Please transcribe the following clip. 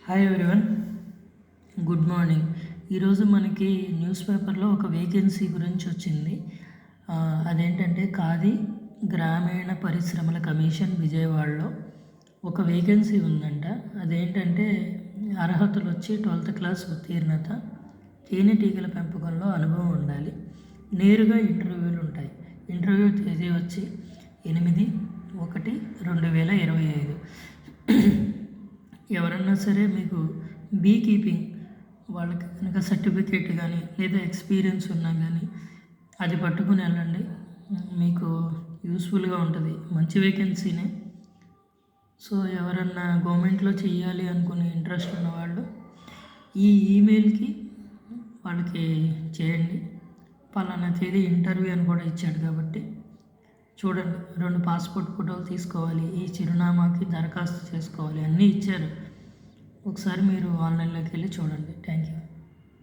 Hi everyone, good morning. ఈరోజు మనకి news పేపర్లో ఒక వేకెన్సీ గురించి వచ్చింది. అదేంటంటే ఖాదీ గ్రామీణ పరిశ్రమల కమిషన్ విజయవాడలో ఒక వేకెన్సీ ఉందంట. అదేంటంటే అర్హతలు వచ్చి 12th క్లాస్ ఉత్తీర్ణత, తేనెటీగల పెంపకంలో అనుభవం ఉండాలి, నేరుగా ఇంటర్వ్యూలు ఉంటాయి. ఇంటర్వ్యూ తేదీ వచ్చి 8/1/2025. ఎవరన్నా సరే మీకు బీ కీపింగ్ వాళ్ళకి కనుక సర్టిఫికేట్ కానీ లేదా ఎక్స్పీరియన్స్ ఉన్నా కానీ అది పట్టుకుని వెళ్ళండి, మీకు యూస్ఫుల్గా ఉంటుంది. మంచి వేకెన్సీనే. సో ఎవరన్నా గవర్నమెంట్లో చేయాలి అనుకునే ఇంట్రెస్ట్ ఉన్నవాళ్ళు ఈ ఈమెయిల్కి వాళ్ళకి చేయండి. పలానా తేదీ ఇంటర్వ్యూ అని కూడా ఇచ్చాడు కాబట్టి చూడండి. 2 పాస్పోర్ట్ ఫోటోలు తీసుకోవాలి, ఈ చిరునామాకి దరఖాస్తు చేసుకోవాలి, అన్నీ ఇచ్చారు. ఒకసారి మీరు ఆన్లైన్లోకి వెళ్ళి చూడండి. థ్యాంక్